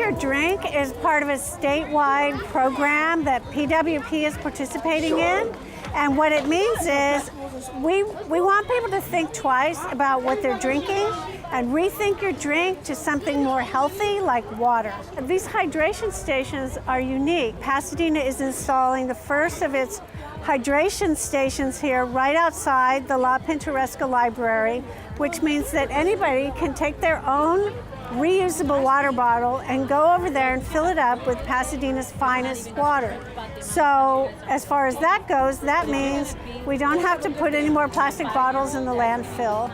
Your Drink is part of a statewide program that PWP is participating in. And what it means is we want people to think twice about what they're drinking and rethink your drink to something more healthy like water. These hydration stations are unique. Pasadena is installing the first of its hydration stations here right outside the La Pintoresca Library, which means that anybody can take their own reusable water bottle and go over there and fill it up with Pasadena's finest water. So as far as that goes, that means we don't have to put any more plastic bottles in the landfill.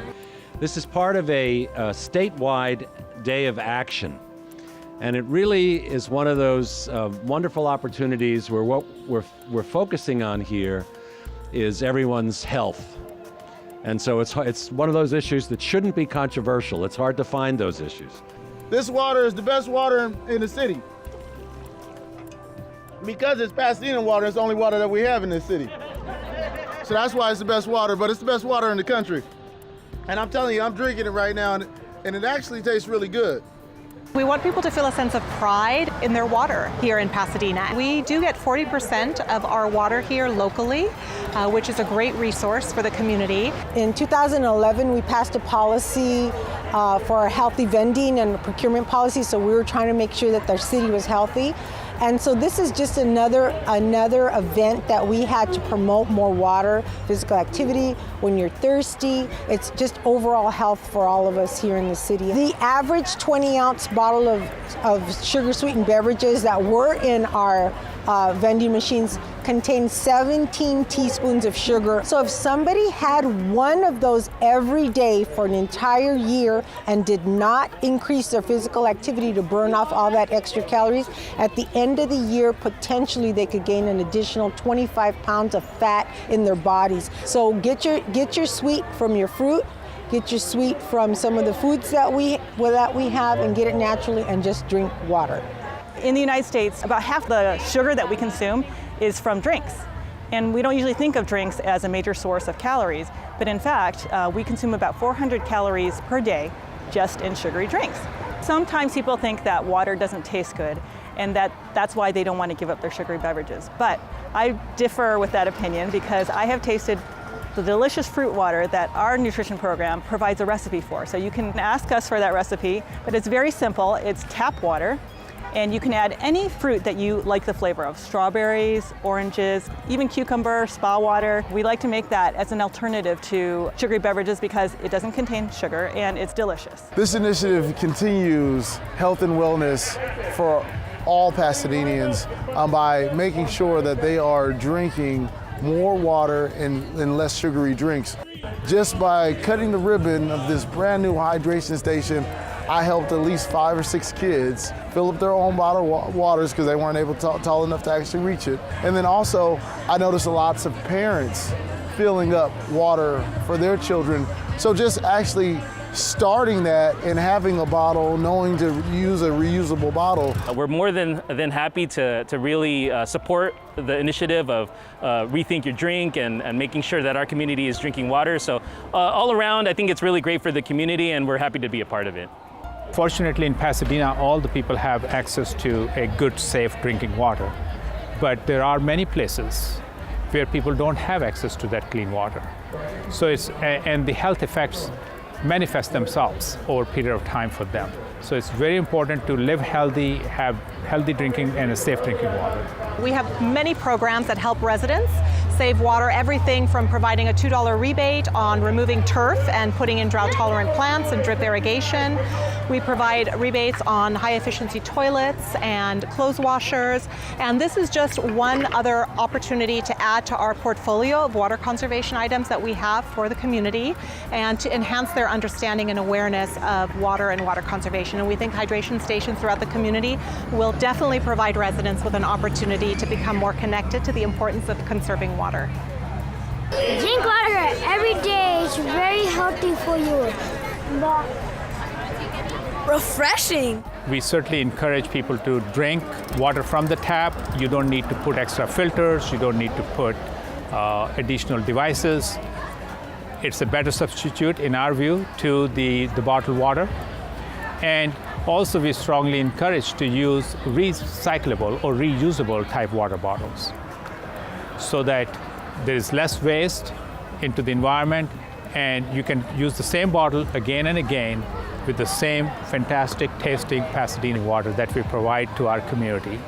This is part of a statewide day of action. And it really is one of those wonderful opportunities where what we're focusing on here is everyone's health. And so it's one of those issues that shouldn't be controversial. It's hard to find those issues. This water is the best water in the city. Because it's Pasadena water, it's the only water that we have in this city. So that's why it's the best water, but it's the best water in the country. And I'm telling you, I'm drinking it right now, and it actually tastes really good. We want people to feel a sense of pride in their water here in Pasadena. We do get 40% of our water here locally, which is a great resource for the community. In 2011, we passed a policy for healthy vending and a procurement policy, so we were trying to make sure that our city was healthy. And so this is just another event that we had to promote more water, physical activity, when you're thirsty. It's just overall health for all of us here in the city. The average 20-ounce bottle of sugar-sweetened beverages that were in our vending machines contain 17 teaspoons of sugar. So if somebody had one of those every day for an entire year and did not increase their physical activity to burn off all that extra calories, at the end of the year, potentially they could gain an additional 25 pounds of fat in their bodies. So get your sweet from your fruit, get your sweet from some of the foods that we have, and get it naturally, and just drink water. In the United States, about half the sugar that we consume is from drinks. And we don't usually think of drinks as a major source of calories, but in fact, we consume about 400 calories per day just in sugary drinks. Sometimes people think that water doesn't taste good, and that's why they don't want to give up their sugary beverages. But I differ with that opinion, because I have tasted the delicious fruit water that our nutrition program provides a recipe for. So you can ask us for that recipe, but it's very simple. It's tap water. And you can add any fruit that you like the flavor of: strawberries, oranges, even cucumber, spa water. We like to make that as an alternative to sugary beverages because it doesn't contain sugar and it's delicious. This initiative continues health and wellness for all Pasadenians by making sure that they are drinking more water and less sugary drinks. Just by cutting the ribbon of this brand new hydration station, I helped at least 5 or 6 kids fill up their own bottle of waters because they weren't able to tall enough to actually reach it. And then also, I noticed lots of parents filling up water for their children. So just actually starting that and having a bottle, knowing to use a reusable bottle. We're more than happy to really support the initiative of Rethink Your Drink and making sure that our community is drinking water. So all around, I think it's really great for the community, and we're happy to be a part of it. Fortunately, in Pasadena, all the people have access to a good, safe drinking water. But there are many places where people don't have access to that clean water. So and the health effects manifest themselves over a period of time for them. So it's very important to live healthy, have healthy drinking and a safe drinking water. We have many programs that help residents save water, everything from providing a $2 rebate on removing turf and putting in drought-tolerant plants and drip irrigation. We provide rebates on high-efficiency toilets and clothes washers. And this is just one other opportunity to add to our portfolio of water conservation items that we have for the community and to enhance their understanding and awareness of water and water conservation. And we think hydration stations throughout the community will definitely provide residents with an opportunity to become more connected to the importance of conserving water. Drink water every day. It's very healthy for you. Refreshing. We certainly encourage people to drink water from the tap. You don't need to put extra filters. You don't need to put additional devices. It's a better substitute, in our view, to the bottled water. And Also, we strongly encourage to use recyclable or reusable type water bottles so that there is less waste into the environment and you can use the same bottle again and again with the same fantastic tasting Pasadena water that we provide to our community.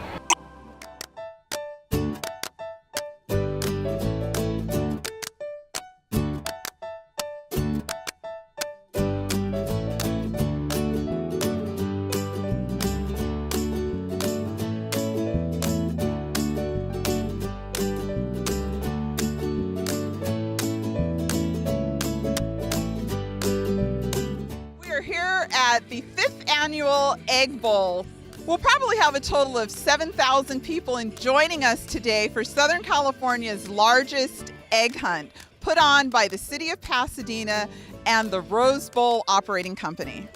Here at the 5th annual Egg Bowl. We'll probably have a total of 7,000 people joining us today for Southern California's largest egg hunt, put on by the City of Pasadena and the Rose Bowl Operating Company.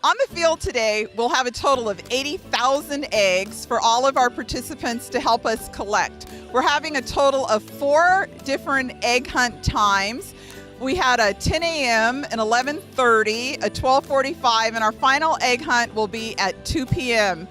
On the field today, we'll have a total of 80,000 eggs for all of our participants to help us collect. We're having a total of 4 different egg hunt times. We had a 10 a.m., an 11:30, a 12:45, and our final egg hunt will be at 2 p.m.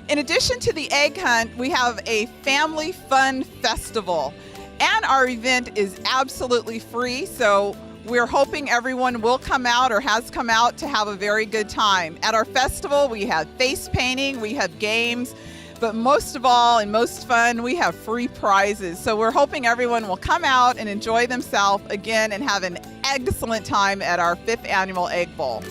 In addition to the egg hunt, we have a family fun festival. And our event is absolutely free, so we're hoping everyone will come out or has come out to have a very good time. At our festival, we have face painting, we have games, but most of all and most fun, we have free prizes. So we're hoping everyone will come out and enjoy themselves again and have an excellent time at our 5th annual Egg Bowl.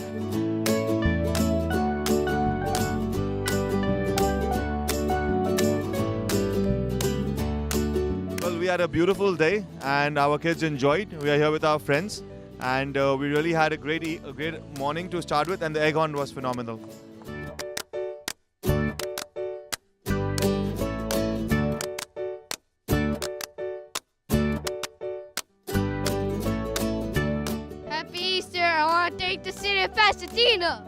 Well, we had a beautiful day and our kids enjoyed. We are here with our friends and we really had a great morning to start with, and the egg hunt was phenomenal. Happy Easter! I want to thank the City of Pasadena.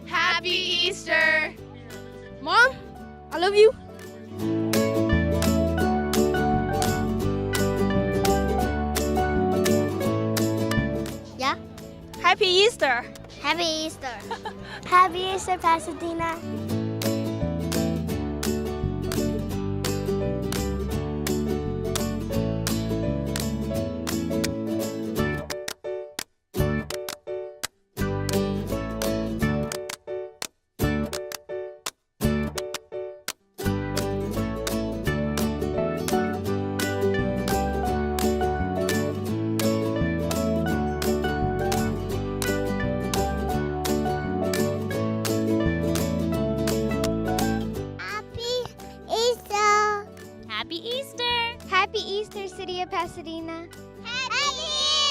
Happy Easter! Mom, I love you. Yeah. Happy Easter! Happy Easter. Happy Easter, Pasadena. Happy Easter! Happy Easter, City of Pasadena. Happy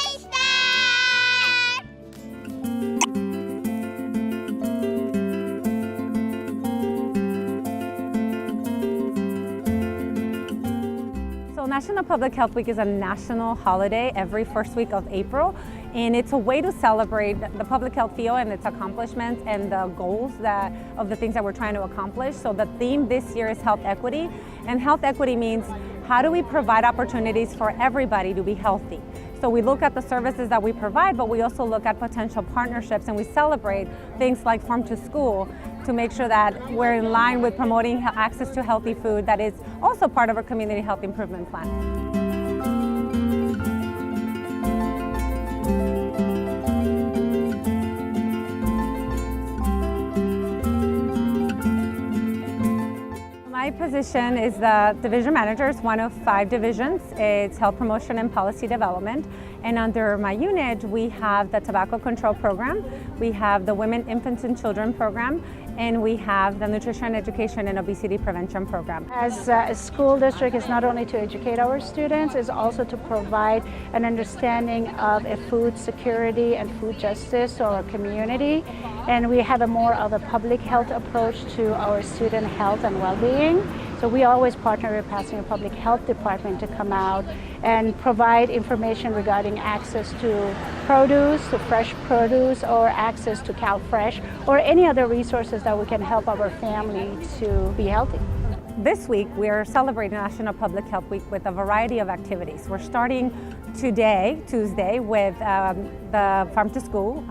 Easter! So National Public Health Week is a national holiday every first week of April, and it's a way to celebrate the public health field and its accomplishments and the goals of the things that we're trying to accomplish. So the theme this year is health equity, and health equity means how do we provide opportunities for everybody to be healthy? So we look at the services that we provide, but we also look at potential partnerships, and we celebrate things like Farm to School to make sure that we're in line with promoting access to healthy food that is also part of our community health improvement plan. My position is the division manager. It's one of 5 divisions. It's health promotion and policy development. And under my unit, we have the tobacco control program, we have the women, infants, and children program, and we have the nutrition, education, and obesity prevention program. As a school district, is not only to educate our students, is also to provide an understanding of a food security and food justice to our community. And we have a more of a public health approach to our student health and well-being. So we always partner with Pasadena Public Health Department to come out and provide information regarding access to produce, to fresh produce, or access to CalFresh, or any other resources that we can help our family to be healthy. this week, we are celebrating National Public Health Week with a variety of activities. We're starting today, Tuesday, with the Farm to School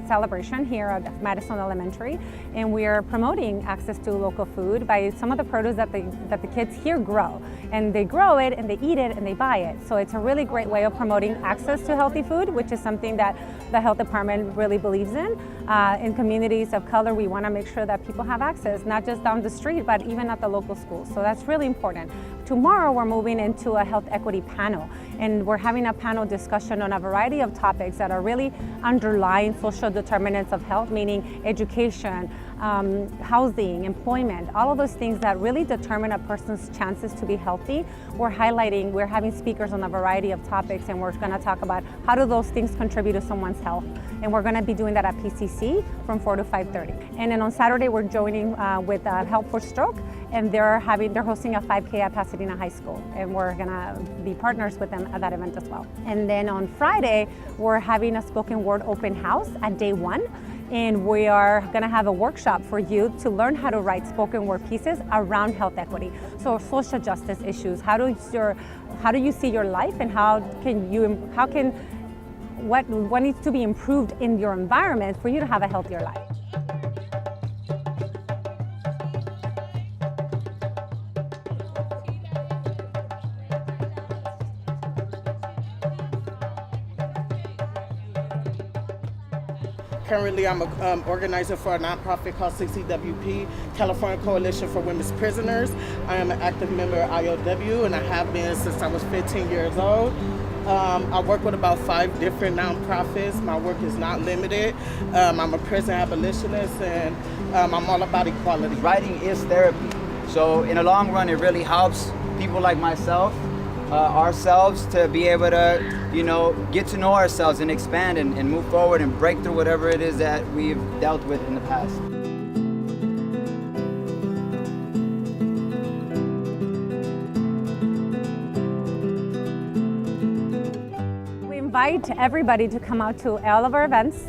celebration here at Madison Elementary, and we are promoting access to local food by some of the produce that the kids here grow. And they grow it, and they eat it, and they buy it. So it's a really great way of promoting access to healthy food, which is something that the health department really believes in. In communities of color, we want to make sure that people have access, not just down the street, but even at the local schools. So that's really important. Tomorrow, we're moving into a health equity panel, and we're having a panel discussion on a variety of topics that are really underlying social determinants of health, meaning education, housing, employment, all of those things that really determine a person's chances to be healthy. We're having speakers on a variety of topics, and we're going to talk about how do those things contribute to someone's health. And we're going to be doing that at PCC from 4 to 5:30. And then on Saturday, we're joining with Help for Stroke, and they're hosting a 5K at Pasadena High School, and we're going to be partners with them at that event as well. And then on Friday, we're having a spoken word open house at day 1. And we are going to have a workshop for you to learn how to write spoken word pieces around health equity. So social justice issues, how do you see your life, and what needs to be improved in your environment for you to have a healthier life. Currently, I'm an organizer for a nonprofit called CCWP, California Coalition for Women's Prisoners. I am an active member of IOW, and I have been since I was 15 years old. I work with about 5 different nonprofits. My work is not limited. I'm a prison abolitionist, and I'm all about equality. Writing is therapy. So in the long run, it really helps people like myself, ourselves, to be able to, get to know ourselves and expand and move forward and break through whatever it is that we've dealt with in the past. We invite everybody to come out to all of our events.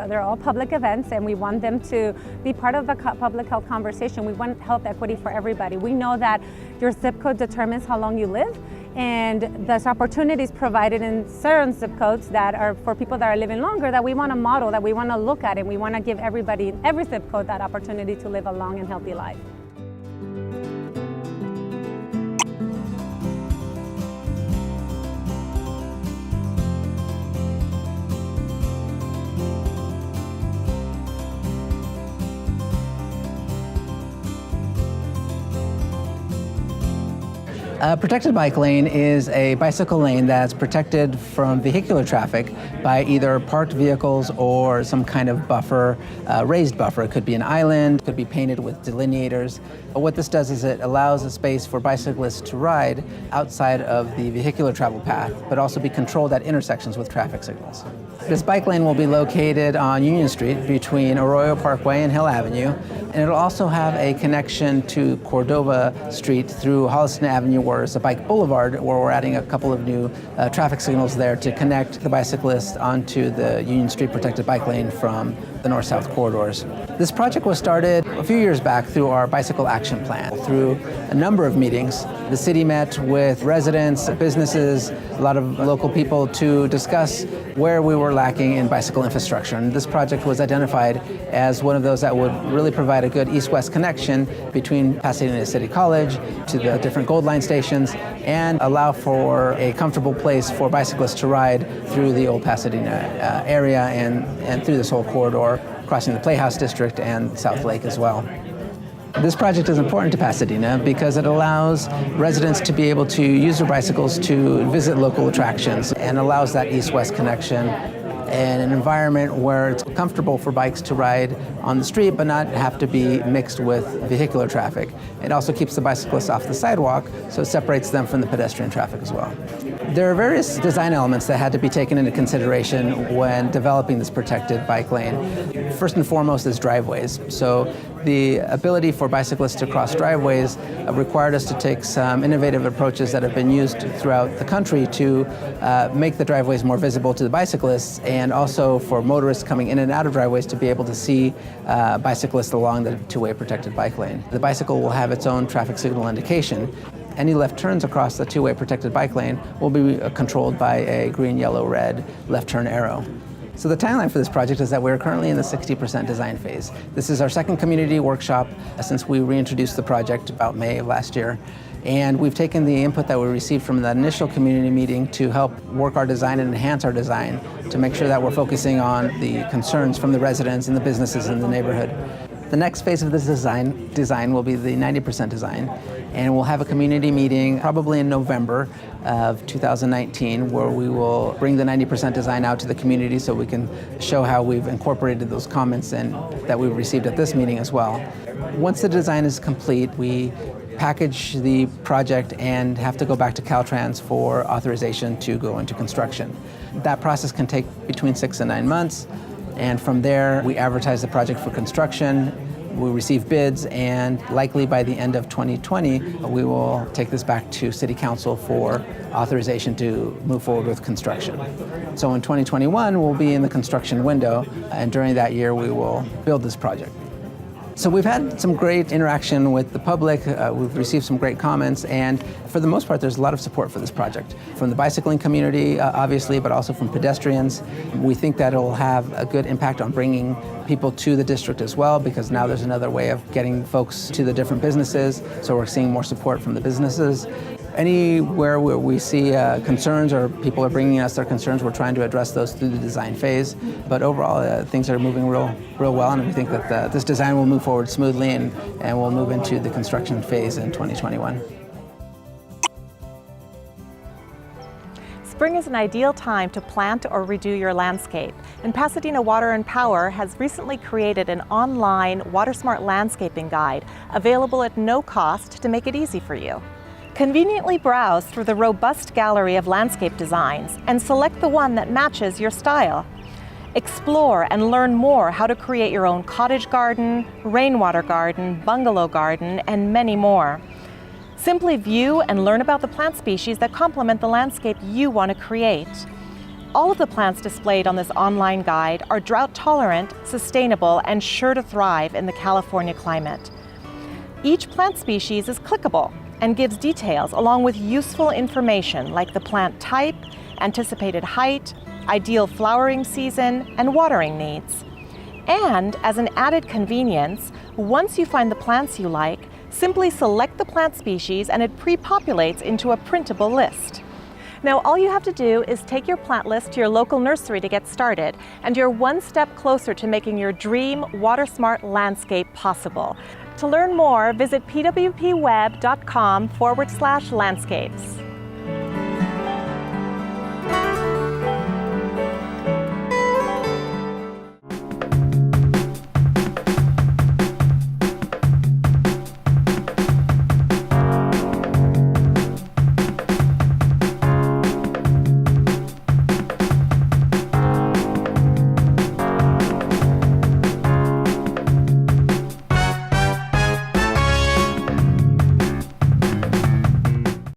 They're all public events, and we want them to be part of the public health conversation. We want health equity for everybody. We know that your zip code determines how long you live, and there's opportunities provided in certain zip codes that are for people that are living longer that we want to model, that we want to look at, and we want to give everybody in every zip code that opportunity to live a long and healthy life. A protected bike lane is a bicycle lane that's protected from vehicular traffic by either parked vehicles or some kind of buffer, raised buffer. It could be an island, could be painted with delineators. What this does is it allows a space for bicyclists to ride outside of the vehicular travel path, but also be controlled at intersections with traffic signals. This bike lane will be located on Union Street between Arroyo Parkway and Hill Avenue, and it'll also have a connection to Cordova Street through Holliston Avenue, where it's a bike boulevard, where we're adding a couple of new traffic signals there to connect the bicyclists onto the Union Street protected bike lane from the north-south corridors. This project was started a few years back through our bicycle action plan. Through a number of meetings, the city met with residents, businesses, a lot of local people to discuss where we were lacking in bicycle infrastructure. And this project was identified as one of those that would really provide a good east-west connection between Pasadena City College to the different Gold Line stations and allow for a comfortable place for bicyclists to ride through the old Pasadena area and through this whole corridor, crossing the Playhouse District and South Lake as well. This project is important to Pasadena because it allows residents to be able to use their bicycles to visit local attractions and allows that east-west connection in an environment where it's comfortable for bikes to ride on the street but not have to be mixed with vehicular traffic. It also keeps the bicyclists off the sidewalk, so it separates them from the pedestrian traffic as well. There are various design elements that had to be taken into consideration when developing this protected bike lane. First and foremost is driveways. So The ability for bicyclists to cross driveways required us to take some innovative approaches that have been used throughout the country to make the driveways more visible to the bicyclists, and also for motorists coming in and out of driveways to be able to see bicyclists along the two-way protected bike lane. The bicycle will have its own traffic signal indication. Any left turns across the two-way protected bike lane will be controlled by a green, yellow, red left turn arrow. So the timeline for this project is that we're currently in the 60% design phase. This is our second community workshop since we reintroduced the project about May of last year. And we've taken the input that we received from the initial community meeting to help work our design and enhance our design to make sure that we're focusing on the concerns from the residents and the businesses in the neighborhood. The next phase of this design will be the 90% design, and we'll have a community meeting probably in November of 2019 where we will bring the 90% design out to the community so we can show how we've incorporated those comments and that we've received at this meeting as well. Once the design is complete, we package the project and have to go back to Caltrans for authorization to go into construction. That process can take between 6 and 9 months. And from there, we advertise the project for construction, we receive bids, and likely by the end of 2020, we will take this back to City Council for authorization to move forward with construction. So in 2021, we'll be in the construction window, and during that year, we will build this project. So we've had some great interaction with the public, we've received some great comments, and for the most part there's a lot of support for this project. From the bicycling community, obviously, but also from pedestrians. We think that it'll have a good impact on bringing people to the district as well, because now there's another way of getting folks to the different businesses, so we're seeing more support from the businesses. Anywhere where we see concerns or people are bringing us their concerns, we're trying to address those through the design phase. But overall, things are moving real well, and we think that this design will move forward smoothly and we'll move into the construction phase in 2021. Spring is an ideal time to plant or redo your landscape, and Pasadena Water and Power has recently created an online water-smart landscaping guide available at no cost to make it easy for you. Conveniently browse through the robust gallery of landscape designs and select the one that matches your style. Explore and learn more how to create your own cottage garden, rainwater garden, bungalow garden, and many more. Simply view and learn about the plant species that complement the landscape you want to create. All of the plants displayed on this online guide are drought-tolerant, sustainable, and sure to thrive in the California climate. Each plant species is clickable and gives details along with useful information like the plant type, anticipated height, ideal flowering season, and watering needs. And as an added convenience, once you find the plants you like, simply select the plant species and it pre-populates into a printable list. Now all you have to do is take your plant list to your local nursery to get started, and you're one step closer to making your dream water-smart landscape possible. To learn more, visit pwpweb.com/landscapes.